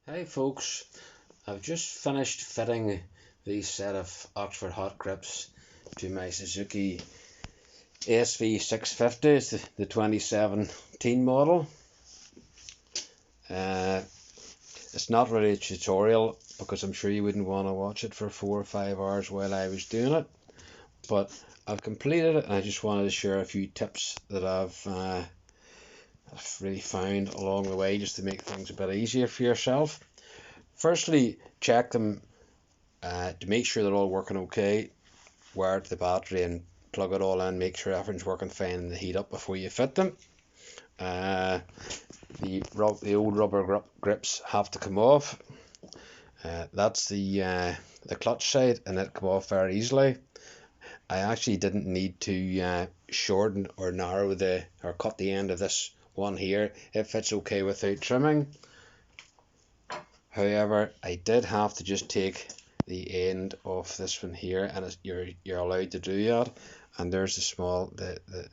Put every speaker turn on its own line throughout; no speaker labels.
Hey folks, I've just finished fitting these set of Oxford hot grips to my Suzuki SV650, it's the 2017 model. Uh, it's not really a tutorial because I'm sure you wouldn't want to watch it for 4 or 5 hours while I was doing it, but I've completed it and I just wanted to share a few tips that I've really found along the way just to make things a bit easier for yourself. Firstly, check them to make sure they're all working okay. Wire it to the battery and plug it all in, make sure everything's working fine in the heat up before you fit them. The old rubber grips have to come off. That's the clutch side, and it come off very easily. I actually didn't need to shorten or narrow or cut the end of this one here. It fits okay without trimming. However, I did have to just take the end of this one here, and you're allowed to do that. And there's the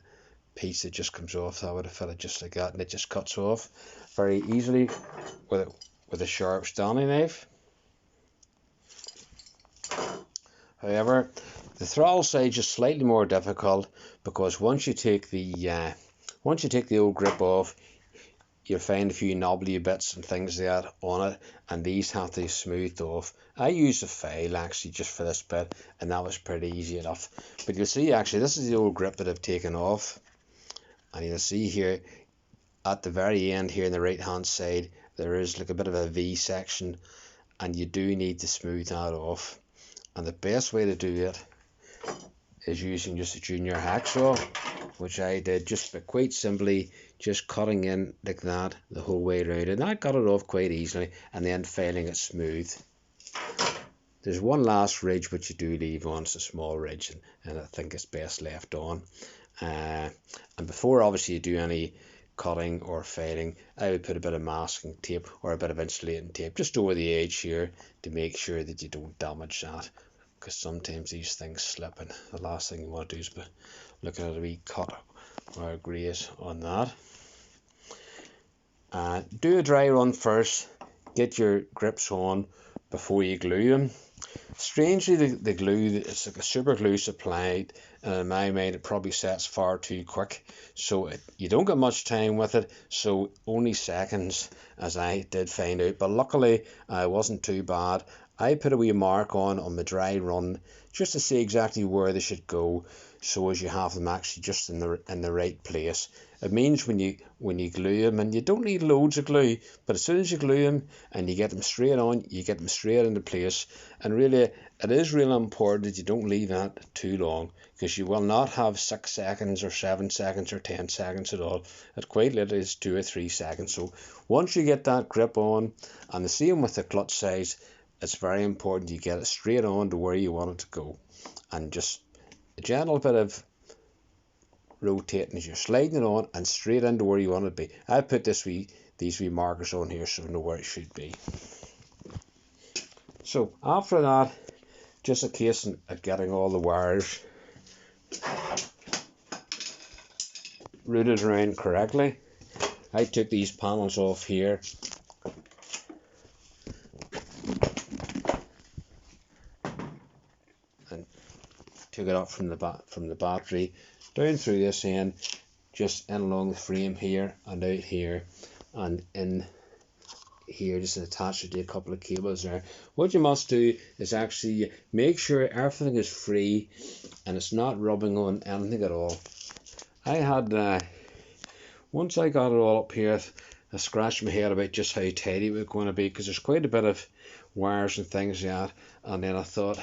piece that just comes off. I would have fitted just like that, and it just cuts off very easily with a sharp Stanley knife. However, the throttle side is slightly more difficult because once you take the old grip off, you'll find a few knobbly bits and things like that on it, and these have to be smoothed off. I used a file actually just for this bit, and that was pretty easy enough. But you'll see actually this is the old grip that I've taken off, and you'll see here at the very end here on the right hand side there is like a bit of a V section, and you do need to smooth that off. And the best way to do it is using just a junior hacksaw, which I did just quite simply, just cutting in like that the whole way around, and that got it off quite easily, and then filing it smooth. There's one last ridge which you do leave on, it's a small ridge, and I think it's best left on. And before obviously you do any cutting or filing, I would put a bit of masking tape or a bit of insulating tape just over the edge here to make sure that you don't damage that, because sometimes these things slip, and the last thing you want to do is be looking at a wee cut or a graze on that. Do a dry run first, get your grips on before you glue them. Strangely, the glue, it's like a super glue supplied, and in my mind it probably sets far too quick, so you don't get much time with it, so only seconds, as I did find out. But luckily it wasn't too bad. I put a wee mark on the dry run just to see exactly where they should go, so as you have them actually just in the right place. It means when you glue them, and you don't need loads of glue, but as soon as you glue them and you get them straight on, you get them straight into place. And really, it is really important that you don't leave that too long, because you will not have 6 seconds or 7 seconds or 10 seconds at all. It quite literally is 2 or 3 seconds. So once you get that grip on, and the same with the clutch size, it's very important you get it straight on to where you want it to go, and just a gentle bit of rotating as you're sliding it on and straight into where you want it to be. I put these wee markers on here so I know where it should be. So after that, just a case of getting all the wires routed around correctly. I took these panels off here and took it up from the battery down through this end, just in along the frame here and out here and in here, just attach it to a couple of cables there. What you must do is actually make sure everything is free and it's not rubbing on anything at all. I had once I got it all up here, I scratched my head about just how tidy it was going to be, because there's quite a bit of wires and things like that. And then I thought,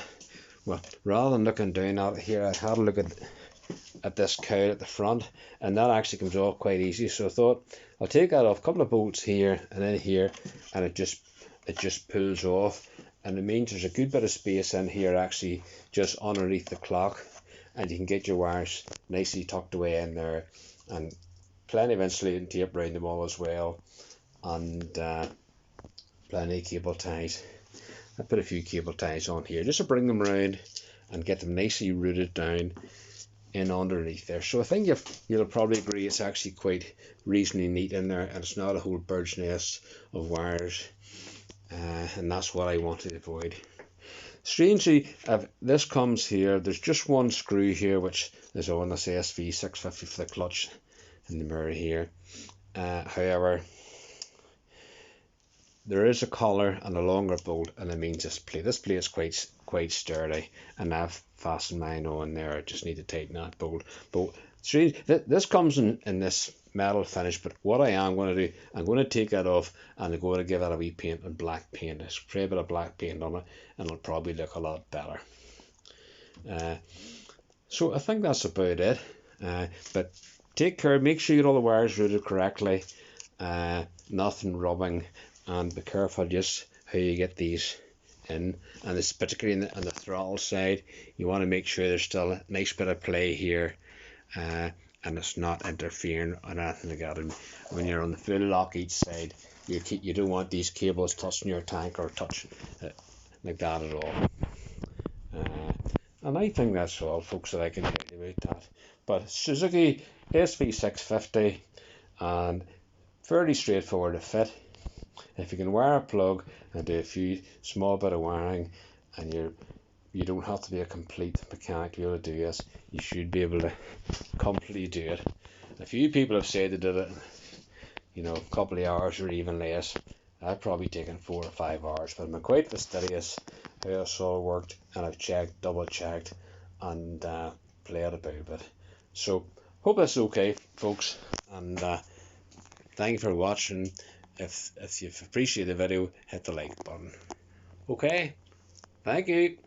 well, rather than looking down at it here, I had a look at this cowl at the front, and that actually comes off quite easy. So I thought I'll take that off, a couple of bolts here and in here, and it just pulls off, and it means there's a good bit of space in here actually just underneath the clock, and you can get your wires nicely tucked away in there, and plenty of insulating tape around them all as well, and plenty of cable ties. I put a few cable ties on here just to bring them around and get them nicely rooted down in underneath there. So I think you'll probably agree it's actually quite reasonably neat in there, and it's not a whole bird's nest of wires and that's what I want to avoid. Strangely, this comes here, there's just one screw here, which is on this SV650 for the clutch in the mirror here. However, there is a collar and a longer bolt, and it means this plate is quite sturdy, and I've fastened mine on there. I just need to tighten that bolt. But this comes in this metal finish, but what I am going to do, I'm going to take that off and I'm going to give it a wee paint and black paint. I spray a bit of black paint on it, and it'll probably look a lot better. So I think that's about it. But take care, make sure you get all the wires routed correctly, nothing rubbing, and be careful just how you get these in. And this particularly on the throttle side, you want to make sure there's still a nice bit of play here, and it's not interfering or anything like that. And when you're on the full lock each side, you don't want these cables touching your tank or touch like that at all. And I think that's all, folks, that I can tell you about that. But Suzuki SV650, and fairly straightforward to fit. If you can wire a plug and do a few small bit of wiring, and you don't have to be a complete mechanic to be able to do this, you should be able to completely do it. A few people have said they did it in, a couple of hours or even less. I've probably taken 4 or 5 hours, but I'm quite fastidious how this all worked, and I've checked, double checked, and played about a bit. So hope that's okay, folks, and thank you for watching. If you've appreciated the video, hit the like button. Okay, thank you.